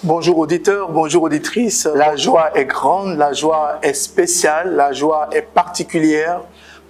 Bonjour auditeurs, bonjour auditrices. La joie est grande, la joie est spéciale, la joie est particulière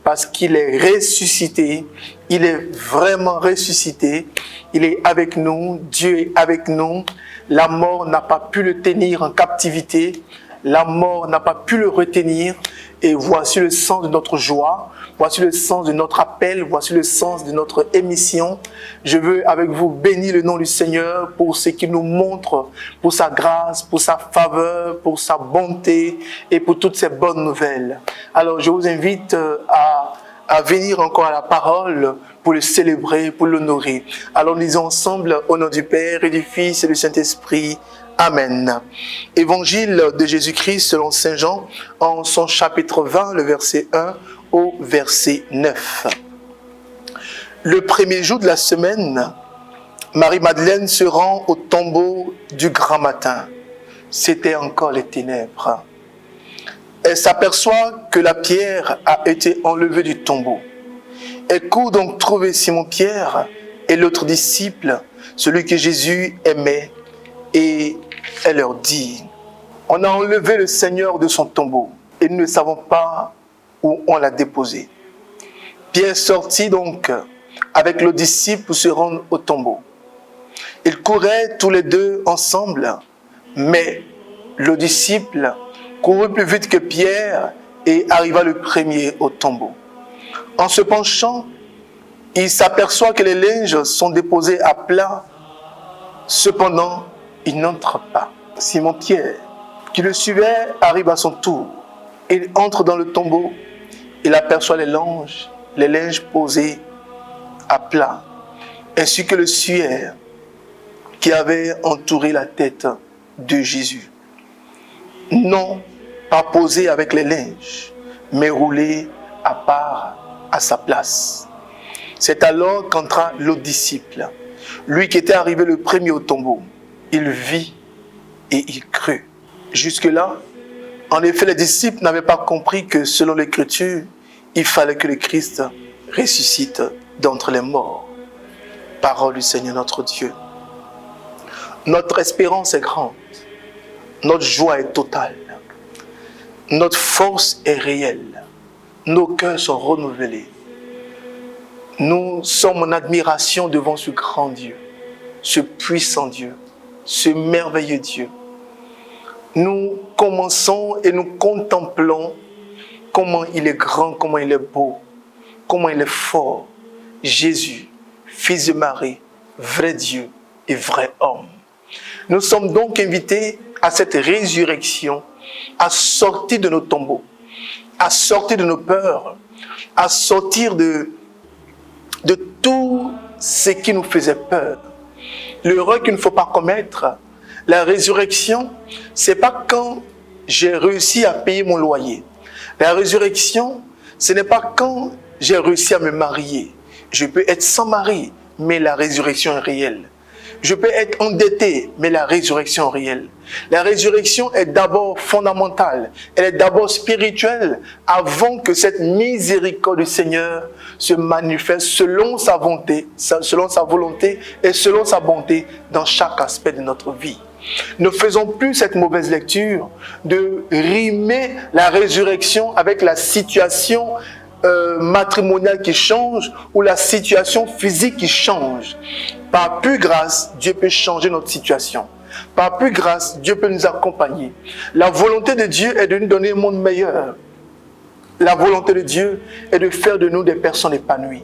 parce qu'il est ressuscité. Il est vraiment ressuscité. Il est avec nous, Dieu est avec nous. La mort n'a pas pu le tenir en captivité. La mort n'a pas pu le retenir. Et voici le sens de notre joie. Voici le sens de notre appel. Voici le sens de notre émission. Je veux avec vous bénir le nom du Seigneur pour ce qu'il nous montre, pour sa grâce, pour sa faveur, pour sa bonté et pour toutes ces bonnes nouvelles. Alors je vous invite à venir encore à la parole pour le célébrer, pour l'honorer. Alors lisons ensemble au nom du Père et du Fils et du Saint-Esprit. Amen. Évangile de Jésus-Christ selon Saint Jean, en son chapitre 20, le verset 1 au verset 9. Le premier jour de la semaine, Marie-Madeleine se rend au tombeau du grand matin. C'était encore les ténèbres. Elle s'aperçoit que la pierre a été enlevée du tombeau. Elle court donc trouver Simon-Pierre et l'autre disciple, celui que Jésus aimait, et elle leur dit, « On a enlevé le Seigneur de son tombeau et nous ne savons pas où on l'a déposé. » Pierre sortit donc avec le disciple pour se rendre au tombeau. Ils couraient tous les deux ensemble, mais le disciple courut plus vite que Pierre et arriva le premier au tombeau. En se penchant, il s'aperçoit que les linges sont déposés à plat. Cependant, il n'entre pas. Simon-Pierre, qui le suivait, arrive à son tour. Il entre dans le tombeau. Il aperçoit les linges posés à plat, ainsi que le suaire qui avait entouré la tête de Jésus. Non pas posé avec les linges, mais roulé à part à sa place. C'est alors qu'entra l'autre disciple, lui qui était arrivé le premier au tombeau. Il vit et il crut. Jusque-là, en effet, les disciples n'avaient pas compris que selon l'Écriture, il fallait que le Christ ressuscite d'entre les morts. Parole du Seigneur notre Dieu. Notre espérance est grande. Notre joie est totale. Notre force est réelle. Nos cœurs sont renouvelés. Nous sommes en admiration devant ce grand Dieu, ce puissant Dieu, ce merveilleux Dieu. Nous commençons et nous contemplons comment il est grand, comment il est beau, comment il est fort. Jésus, fils de Marie, vrai Dieu et vrai homme. Nous sommes donc invités à cette résurrection, à sortir de nos tombeaux, à sortir de nos peurs, à sortir de tout ce qui nous faisait peur. L'erreur qu'il ne faut pas commettre, la résurrection, c'est pas quand j'ai réussi à payer mon loyer. La résurrection, ce n'est pas quand j'ai réussi à me marier. Je peux être sans mari, mais la résurrection est réelle. Je peux être endetté, mais la résurrection est réelle. La résurrection est d'abord fondamentale. Elle est d'abord spirituelle avant que cette miséricorde du Seigneur se manifeste selon sa volonté et selon sa bonté dans chaque aspect de notre vie. Ne faisons plus cette mauvaise lecture de rimer la résurrection avec la situation matrimoniale qui change ou la situation physique qui change. Par pure grâce, Dieu peut changer notre situation. Par pure grâce, Dieu peut nous accompagner. La volonté de Dieu est de nous donner un monde meilleur. La volonté de Dieu est de faire de nous des personnes épanouies.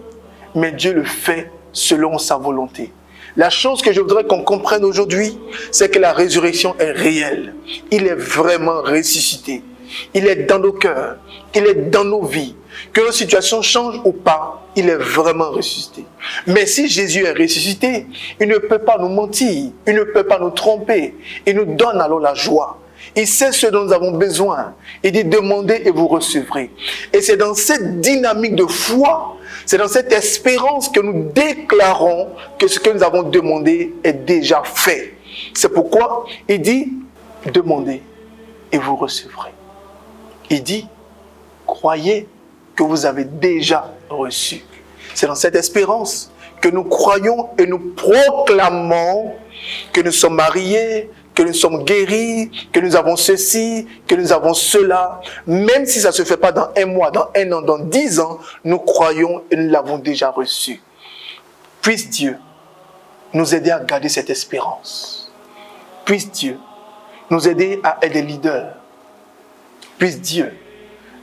Mais Dieu le fait selon sa volonté. La chose que je voudrais qu'on comprenne aujourd'hui, c'est que la résurrection est réelle. Il est vraiment ressuscité. Il est dans nos cœurs. Il est dans nos vies. Que nos situations changent ou pas, il est vraiment ressuscité. Mais si Jésus est ressuscité, il ne peut pas nous mentir. Il ne peut pas nous tromper. Il nous donne alors la joie. Il sait ce dont nous avons besoin. Il dit, demandez et vous recevrez. Et c'est dans cette dynamique de foi, c'est dans cette espérance que nous déclarons que ce que nous avons demandé est déjà fait. C'est pourquoi il dit, demandez et vous recevrez. Il dit, croyez que vous avez déjà reçu. C'est dans cette espérance que nous croyons et nous proclamons que nous sommes mariés, que nous sommes guéris, que nous avons ceci, que nous avons cela. Même si ça ne se fait pas dans 1 mois, dans 1 an, dans 10 ans, nous croyons et nous l'avons déjà reçu. Puisse Dieu nous aider à garder cette espérance. Puisse Dieu nous aider à être des leaders. Puisse Dieu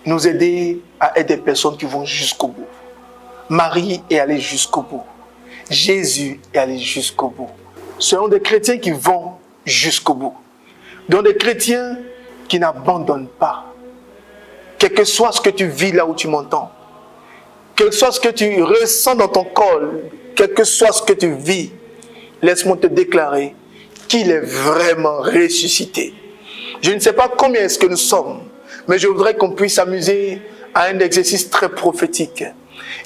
nous aider à être des personnes qui vont jusqu'au bout. Marie est allée jusqu'au bout. Jésus est allé jusqu'au bout. Soyons des chrétiens qui vont jusqu'au bout. Donc des chrétiens qui n'abandonnent pas. Quel que soit ce que tu vis là où tu m'entends, quel que soit ce que tu ressens dans ton corps, quel que soit ce que tu vis, laisse-moi te déclarer qu'il est vraiment ressuscité. Je ne sais pas combien est-ce que nous sommes, mais je voudrais qu'on puisse s'amuser à un exercice très prophétique.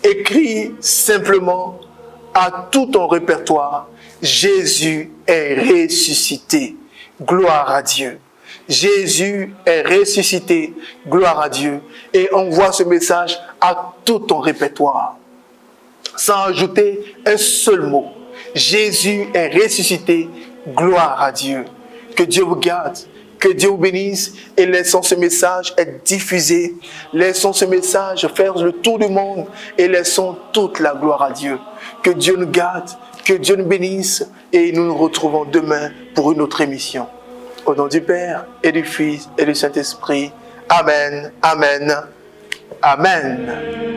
Écris simplement à tout ton répertoire, Jésus est ressuscité. Gloire à Dieu. Jésus est ressuscité. Gloire à Dieu. Et envoie ce message à tout ton répertoire. Sans ajouter un seul mot. Jésus est ressuscité. Gloire à Dieu. Que Dieu vous garde. Que Dieu vous bénisse et laissons ce message être diffusé. Laissons ce message faire le tour du monde et laissons toute la gloire à Dieu. Que Dieu nous garde, que Dieu nous bénisse et nous nous retrouvons demain pour une autre émission. Au nom du Père et du Fils et du Saint-Esprit. Amen, Amen, Amen.